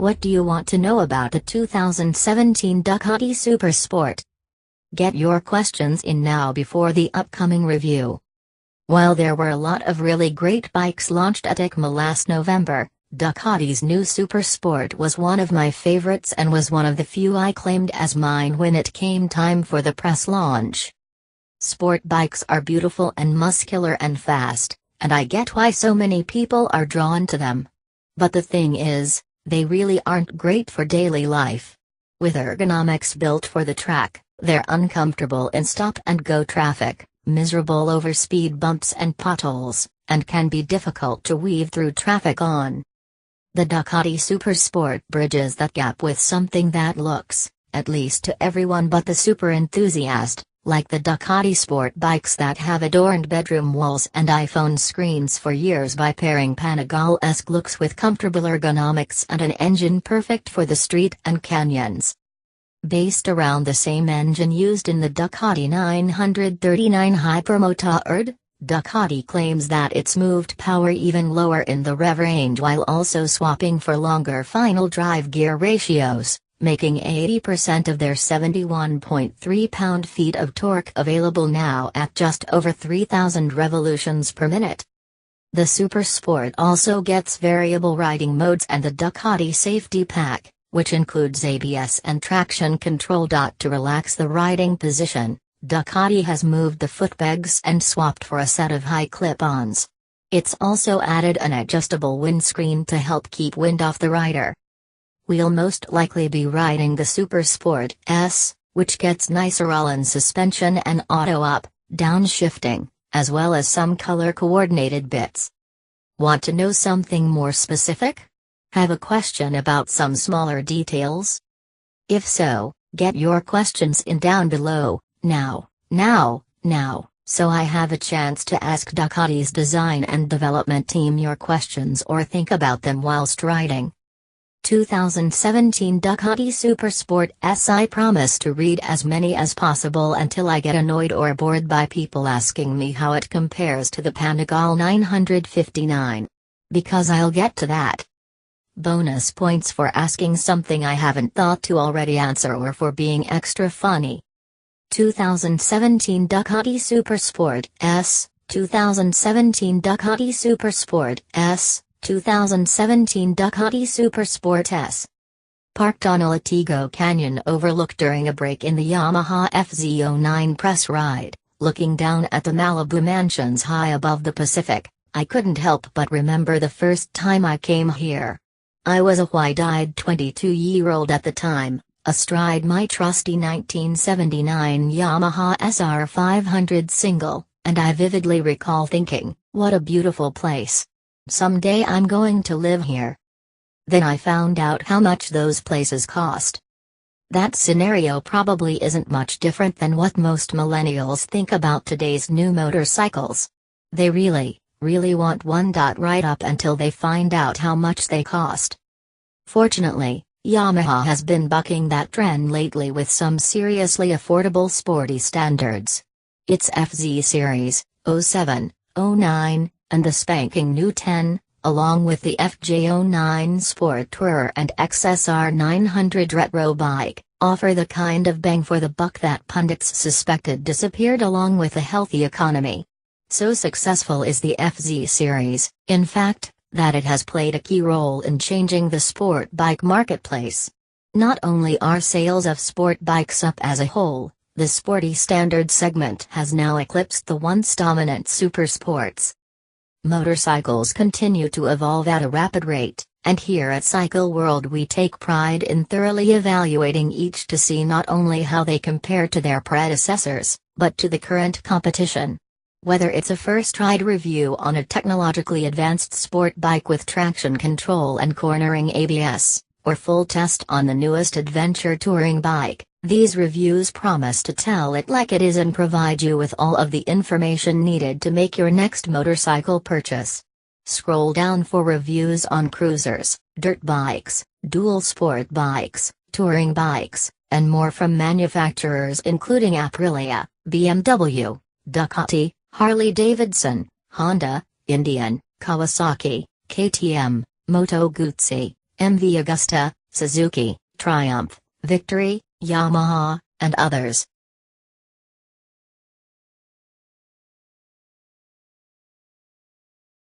What do you want to know about the 2017 Ducati Supersport? Get your questions in now before the upcoming review. While there were a lot of really great bikes launched at EICMA last November, Ducati's new Supersport was one of my favorites and was one of the few I claimed as mine when it came time for the press launch. Sport bikes are beautiful and muscular and fast, and I get why so many people are drawn to them. But the thing is, they really aren't great for daily life. With ergonomics built for the track, they're uncomfortable in stop-and-go traffic, miserable over speed bumps and potholes, and can be difficult to weave through traffic on. The Ducati Supersport bridges that gap with something that looks, at least to everyone but the super enthusiast, like the Ducati sport bikes that have adorned bedroom walls and iPhone screens for years by pairing Panigale-esque looks with comfortable ergonomics and an engine perfect for the street and canyons. Based around the same engine used in the Ducati 939 Hypermotard, Ducati claims that it's moved power even lower in the rev range while also swapping for longer final drive gear ratios, making 80% of their 71.3 pound-feet of torque available now at just over 3,000 revolutions per minute. The Supersport also gets variable riding modes and the Ducati Safety Pack, which includes ABS and traction control. To relax the riding position, Ducati has moved the footpegs and swapped for a set of high clip-ons. It's also added an adjustable windscreen to help keep wind off the rider. We'll most likely be riding the Supersport S, which gets nicer all-in suspension and auto-up, down shifting, as well as some color-coordinated bits. Want to know something more specific? Have a question about some smaller details? If so, get your questions in down below, now, so I have a chance to ask Ducati's design and development team your questions or think about them whilst riding. 2017 Ducati Supersport S. I promise to read as many as possible until I get annoyed or bored by people asking me how it compares to the Panigale 959. Because I'll get to that. Bonus points for asking something I haven't thought to already answer or for being extra funny. 2017 Ducati Supersport S. 2017 Ducati Supersport S. 2017 Ducati Supersport S. Parked on a Latigo Canyon overlook during a break in the Yamaha FZ09 press ride, looking down at the Malibu mansions high above the Pacific, I couldn't help but remember the first time I came here. I was a wide-eyed 22-year-old at the time, astride my trusty 1979 Yamaha SR500 single, and I vividly recall thinking, what a beautiful place. Someday I'm going to live here. Then I found out how much those places cost. That scenario probably isn't much different than what most millennials think about today's new motorcycles. They really want one. Right up until they find out how much they cost. Fortunately, Yamaha has been bucking that trend lately with some seriously affordable sporty standards. Its FZ Series, 07, 09, and the spanking new 10, along with the FJ09 Sport Tourer and XSR 900 retro bike, offer the kind of bang for the buck that pundits suspected disappeared along with a healthy economy. So successful is the FZ Series, in fact, that it has played a key role in changing the sport bike marketplace. Not only are sales of sport bikes up as a whole, the sporty standard segment has now eclipsed the once dominant supersports. Motorcycles continue to evolve at a rapid rate, and here at Cycle World we take pride in thoroughly evaluating each to see not only how they compare to their predecessors, but to the current competition. Whether it's a first-ride review on a technologically advanced sport bike with traction control and cornering ABS, or full test on the newest adventure touring bike, these reviews promise to tell it like it is and provide you with all of the information needed to make your next motorcycle purchase. Scroll down for reviews on cruisers, dirt bikes, dual sport bikes, touring bikes, and more from manufacturers including Aprilia, BMW, Ducati, Harley-Davidson, Honda, Indian, Kawasaki, KTM, Moto Guzzi, MV Agusta, Suzuki, Triumph, Victory, Yamaha, and others.